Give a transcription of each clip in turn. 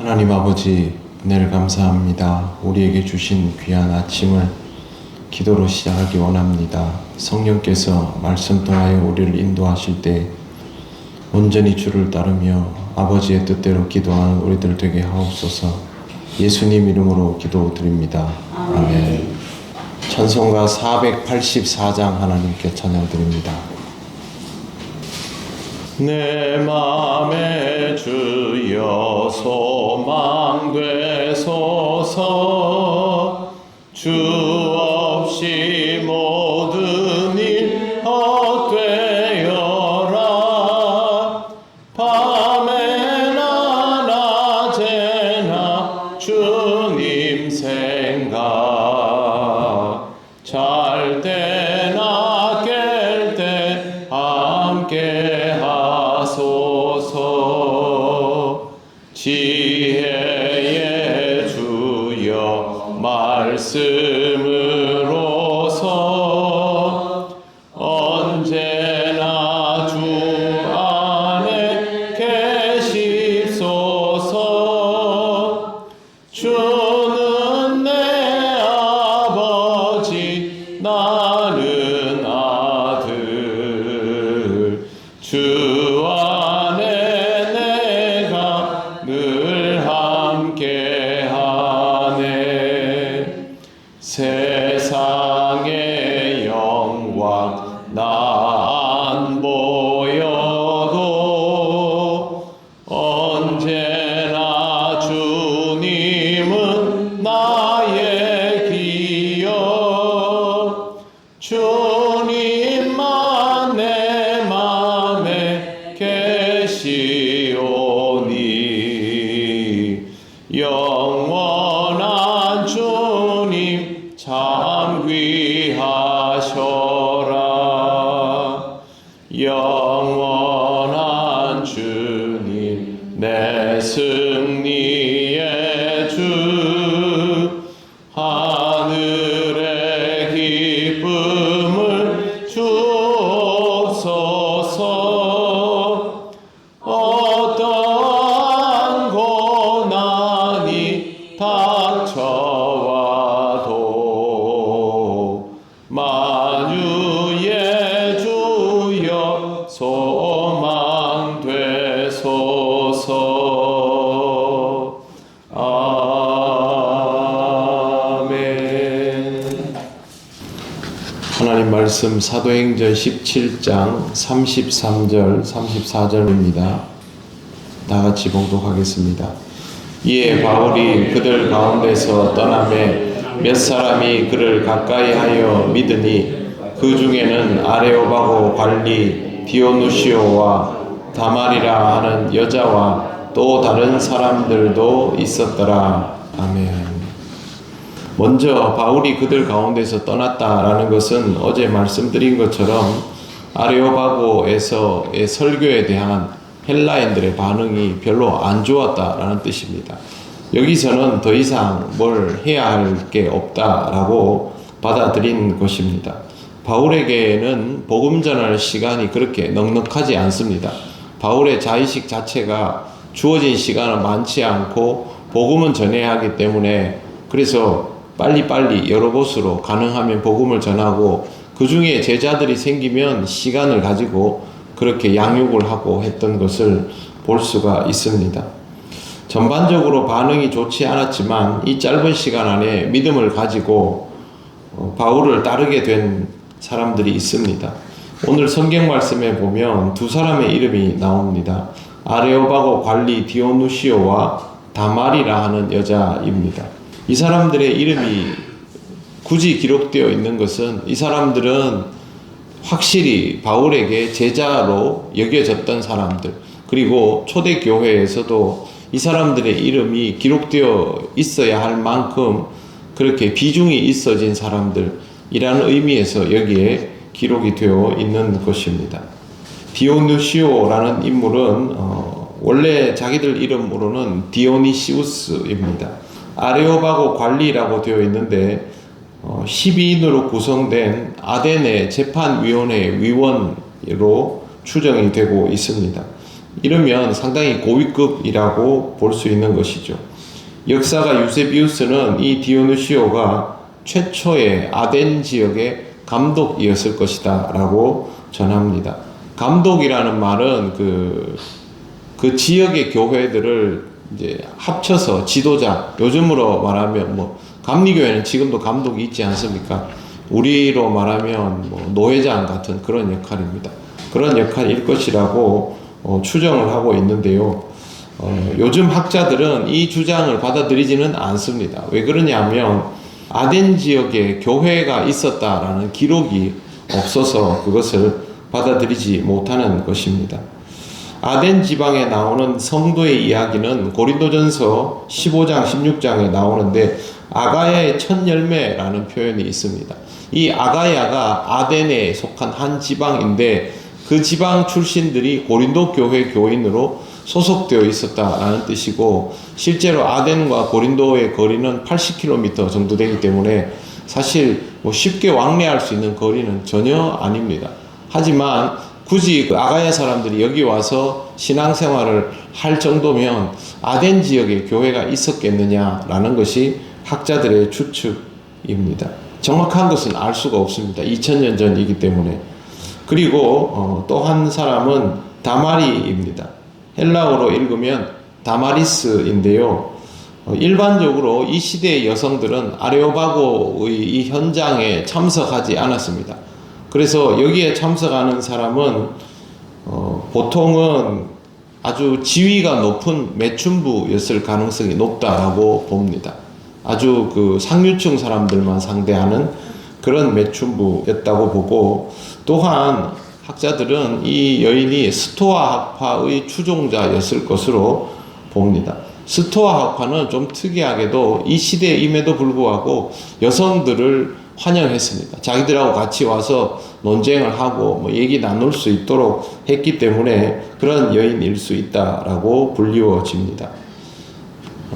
하나님 아버지, 은혜를 감사합니다. 우리에게 주신 귀한 아침을 기도로 시작하기 원합니다. 성령께서 말씀 통하여 우리를 인도하실 때 온전히 주를 따르며 아버지의 뜻대로 기도하는 우리들 되게 하옵소서. 예수님 이름으로 기도드립니다. 아멘. 찬송가 484장 하나님께 찬양드립니다. 내 맘에 주여 소망되소서. 주 없이 모든 일 헛되어라. 밤에나 낮에나 주님 생각, 잘 때나 깰 때 함께 하소서. 지혜의 주여 말씀으로서 언제나 주 안에 계시소서. 주는 내 아버지, 나는 아들. 주 안에 내가 늘 함께하네. 세상의 영광 나 안 보여도 언제나 주님은 나의 기여. 주님만 내 맘에 계시오니 영원한 주님 참 귀하셔라. 영원한 주님 내 승리의 주, 하늘의 기쁨을 주옵소서. 어떠한 고난이 닥쳐와도 만유의 주여 소망되소서. 아멘. 하나님 말씀 사도행전 17장 33절 34절입니다. 다 같이 봉독하겠습니다. 이에 바울이 그들 가운데서 떠나매 몇 사람이 그를 가까이 하여 믿으니 그 중에는 아레오바고 관리 디오누시오와 다말이라 하는 여자와 또 다른 사람들도 있었더라. 아멘. 먼저 바울이 그들 가운데서 떠났다라는 것은 어제 말씀드린 것처럼 아레오바고에서의 설교에 대한 헬라인들의 반응이 별로 안 좋았다라는 뜻입니다. 여기서는 더 이상 뭘 해야 할 게 없다라고 받아들인 것입니다. 바울에게는 복음 전할 시간이 그렇게 넉넉하지 않습니다. 바울의 자의식 자체가 주어진 시간은 많지 않고 복음은 전해야 하기 때문에, 그래서 빨리빨리 여러 곳으로 가능하면 복음을 전하고 그 중에 제자들이 생기면 시간을 가지고 그렇게 양육을 하고 했던 것을 볼 수가 있습니다. 전반적으로 반응이 좋지 않았지만 이 짧은 시간 안에 믿음을 가지고 바울을 따르게 된 사람들이 있습니다. 오늘 성경 말씀에 보면 두 사람의 이름이 나옵니다. 아레오바고 관리 디오누시오와 다말이라 하는 여자입니다. 이 사람들의 이름이 굳이 기록되어 있는 것은 이 사람들은 확실히 바울에게 제자로 여겨졌던 사람들, 그리고 초대교회에서도 이 사람들의 이름이 기록되어 있어야 할 만큼 그렇게 비중이 있어진 사람들이라는 의미에서 여기에 기록이 되어 있는 것입니다. 디오누시오라는 인물은 원래 자기들 이름으로는 디오니시우스입니다. 아레오바고 관리라고 되어 있는데 12인으로 구성된 아데네 재판위원회 위원으로 추정이 되고 있습니다. 이러면 상당히 고위급이라고 볼 수 있는 것이죠. 역사가 유세비우스는 이 디오누시오가 최초의 아덴 지역의 감독이었을 것이다 라고 전합니다. 감독이라는 말은 그 지역의 교회들을 이제 합쳐서 지도자, 요즘으로 말하면 뭐 감리교회는 지금도 감독이 있지 않습니까? 우리로 말하면 뭐 노회장 같은 그런 역할입니다. 그런 역할일 것이라고 추정을 하고 있는데요. 요즘 학자들은 이 주장을 받아들이지는 않습니다. 왜 그러냐면 아덴 지역에 교회가 있었다라는 기록이 없어서 그것을 받아들이지 못하는 것입니다. 아덴 지방에 나오는 성도의 이야기는 고린도전서 15장, 16장에 나오는데 아가야의 첫 열매라는 표현이 있습니다. 이 아가야가 아덴에 속한 한 지방인데 그 지방 출신들이 고린도 교회 교인으로 소속되어 있었다라는 뜻이고, 실제로 아덴과 고린도의 거리는 80km 정도 되기 때문에 사실 뭐 쉽게 왕래할 수 있는 거리는 전혀 아닙니다. 하지만 굳이 그 아가야 사람들이 여기 와서 신앙생활을 할 정도면 아덴 지역에 교회가 있었겠느냐라는 것이 학자들의 추측입니다. 정확한 것은 알 수가 없습니다. 2000년 전이기 때문에. 그리고 또 한 사람은 다마리입니다. 헬라어로 읽으면 다마리스인데요. 일반적으로 이 시대의 여성들은 아레오바고의 이 현장에 참석하지 않았습니다. 그래서 여기에 참석하는 사람은 보통은 아주 지위가 높은 매춘부였을 가능성이 높다라고 봅니다. 아주 그 상류층 사람들만 상대하는 그런 매춘부였다고 보고, 또한 학자들은 이 여인이 스토아 학파의 추종자였을 것으로 봅니다. 스토아 학파는 좀 특이하게도 이 시대임에도 불구하고 여성들을 환영했습니다. 자기들하고 같이 와서 논쟁을 하고 뭐 얘기 나눌 수 있도록 했기 때문에 그런 여인일 수 있다라고 불리워집니다.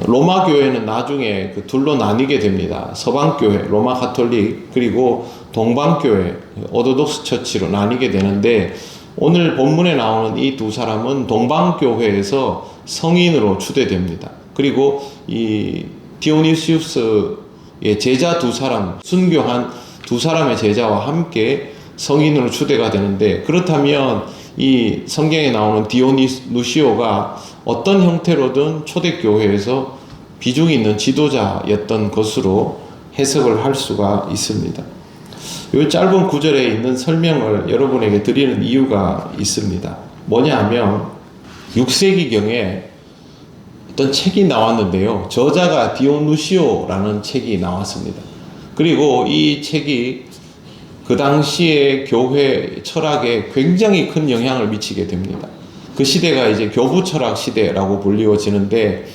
로마 교회는 나중에 그 둘로 나뉘게 됩니다. 서방 교회, 로마 가톨릭, 그리고 동방 교회, 오르독스 처치로 나뉘게 되는데, 오늘 본문에 나오는 이 두 사람은 동방 교회에서 성인으로 추대됩니다. 그리고 이 디오니시우스의 제자 두 사람, 순교한 두 사람의 제자와 함께 성인으로 추대가 되는데, 그렇다면 이 성경에 나오는 디오누시오가 어떤 형태로든 초대교회에서 비중 있는 지도자였던 것으로 해석을 할 수가 있습니다. 이 짧은 구절에 있는 설명을 여러분에게 드리는 이유가 있습니다. 뭐냐 하면 6세기경에 어떤 책이 나왔는데요. 저자가 디오누시오라는 책이 나왔습니다. 그리고 이 책이 그 당시의 교회 철학에 굉장히 큰 영향을 미치게 됩니다. 그 시대가 이제 교부 철학 시대라고 불리워지는데,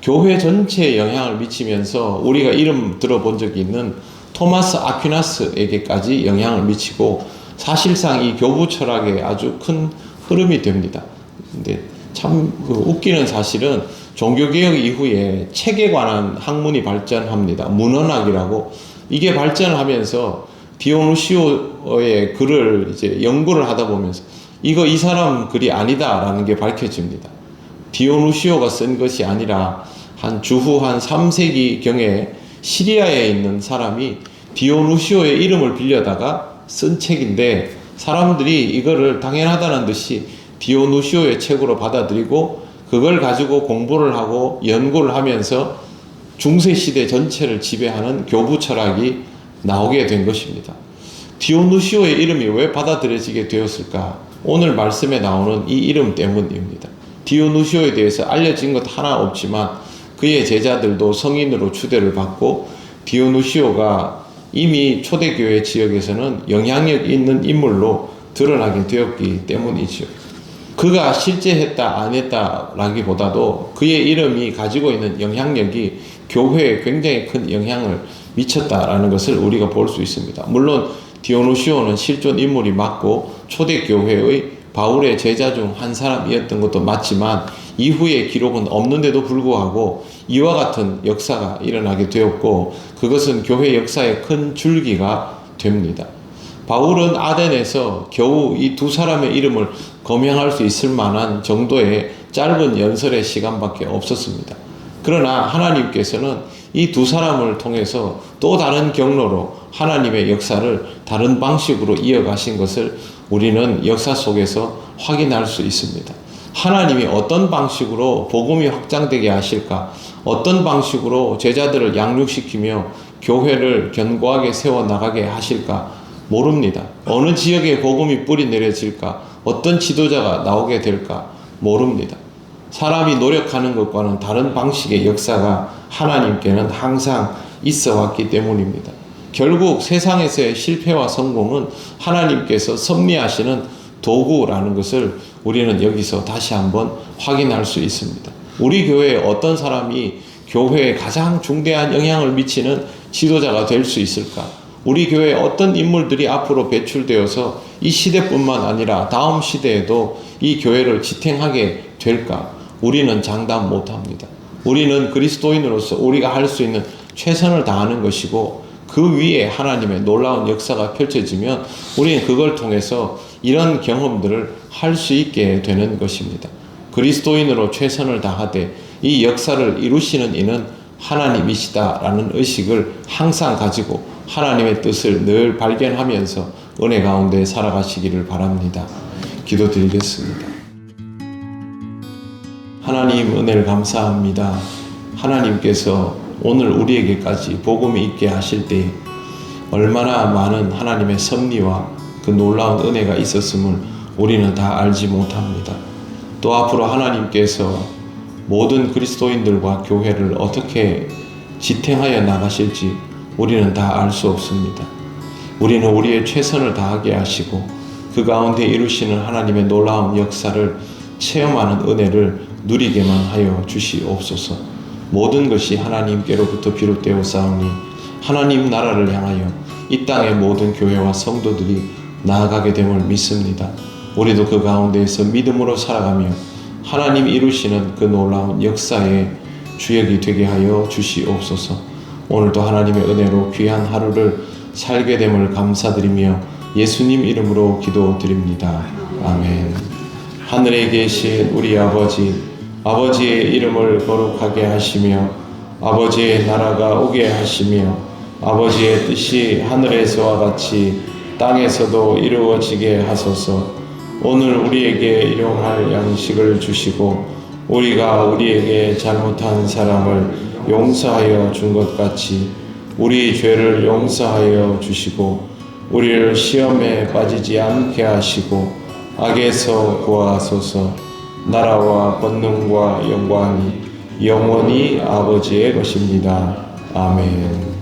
교회 전체에 영향을 미치면서 우리가 이름 들어본 적이 있는 토마스 아퀴나스에게까지 영향을 미치고, 사실상 이 교부 철학에 아주 큰 흐름이 됩니다. 근데 참 웃기는 사실은 종교개혁 이후에 책에 관한 학문이 발전합니다. 문헌학이라고. 이게 발전을 하면서 디오누시오의 글을 이제 연구를 하다 보면서 이 사람 글이 아니다라는 게 밝혀집니다. 디오누시오가 쓴 것이 아니라 주후 한 3세기경에 시리아에 있는 사람이 디오누시오의 이름을 빌려다가 쓴 책인데, 사람들이 이거를 당연하다는 듯이 디오누시오의 책으로 받아들이고 그걸 가지고 공부를 하고 연구를 하면서 중세시대 전체를 지배하는 교부 철학이 나오게 된 것입니다. 디오누시오의 이름이 왜 받아들여지게 되었을까? 오늘 말씀에 나오는 이 이름 때문입니다. 디오누시오에 대해서 알려진 것 하나 없지만 그의 제자들도 성인으로 추대를 받고, 디오누시오가 이미 초대교회 지역에서는 영향력 있는 인물로 드러나게 되었기 때문이죠. 그가 실제 했다 안 했다라기보다도 그의 이름이 가지고 있는 영향력이 교회에 굉장히 큰 영향을 미쳤다라는 것을 우리가 볼 수 있습니다. 물론 디오누시오는 실존 인물이 맞고 초대교회의 바울의 제자 중 한 사람이었던 것도 맞지만, 이후의 기록은 없는데도 불구하고 이와 같은 역사가 일어나게 되었고, 그것은 교회 역사의 큰 줄기가 됩니다. 바울은 아덴에서 겨우 이 두 사람의 이름을 거명할 수 있을 만한 정도의 짧은 연설의 시간밖에 없었습니다. 그러나 하나님께서는 이 두 사람을 통해서 또 다른 경로로 하나님의 역사를 다른 방식으로 이어가신 것을 우리는 역사 속에서 확인할 수 있습니다. 하나님이 어떤 방식으로 복음이 확장되게 하실까? 어떤 방식으로 제자들을 양육시키며 교회를 견고하게 세워나가게 하실까? 모릅니다. 어느 지역에 복음이 뿌리 내려질까? 어떤 지도자가 나오게 될까? 모릅니다. 사람이 노력하는 것과는 다른 방식의 역사가 하나님께는 항상 있어 왔기 때문입니다. 결국 세상에서의 실패와 성공은 하나님께서 섭리하시는 도구라는 것을 우리는 여기서 다시 한번 확인할 수 있습니다. 우리 교회에 어떤 사람이 교회에 가장 중대한 영향을 미치는 지도자가 될 수 있을까? 우리 교회에 어떤 인물들이 앞으로 배출되어서 이 시대뿐만 아니라 다음 시대에도 이 교회를 지탱하게 될까? 우리는 장담 못합니다. 우리는 그리스도인으로서 우리가 할 수 있는 최선을 다하는 것이고, 그 위에 하나님의 놀라운 역사가 펼쳐지면 우리는 그걸 통해서 이런 경험들을 할 수 있게 되는 것입니다. 그리스도인으로 최선을 다하되 이 역사를 이루시는 이는 하나님이시다라는 의식을 항상 가지고 하나님의 뜻을 늘 발견하면서 은혜 가운데 살아가시기를 바랍니다. 기도드리겠습니다. 하나님, 은혜를 감사합니다. 하나님께서 오늘 우리에게까지 복음이 있게 하실 때 얼마나 많은 하나님의 섭리와 그 놀라운 은혜가 있었음을 우리는 다 알지 못합니다. 또 앞으로 하나님께서 모든 그리스도인들과 교회를 어떻게 지탱하여 나가실지 우리는 다 알 수 없습니다. 우리는 우리의 최선을 다하게 하시고 그 가운데 이루시는 하나님의 놀라운 역사를 체험하는 은혜를 누리게만 하여 주시옵소서. 모든 것이 하나님께로부터 비롯되어 싸우니 하나님 나라를 향하여 이 땅의 모든 교회와 성도들이 나아가게 됨을 믿습니다. 우리도 그 가운데에서 믿음으로 살아가며 하나님 이루시는 그 놀라운 역사의 주역이 되게 하여 주시옵소서. 오늘도 하나님의 은혜로 귀한 하루를 살게 됨을 감사드리며 예수님 이름으로 기도드립니다. 아멘. 하늘에 계신 우리 아버지의 이름을 거룩하게 하시며 아버지의 나라가 오게 하시며 아버지의 뜻이 하늘에서와 같이 땅에서도 이루어지게 하소서. 오늘 우리에게 일용할 양식을 주시고 우리가 우리에게 잘못한 사람을 용서하여 준 것 같이 우리 죄를 용서하여 주시고 우리를 시험에 빠지지 않게 하시고 악에서 구하소서. 나라와 권능과 영광이 영원히 아버지의 것입니다. 아멘.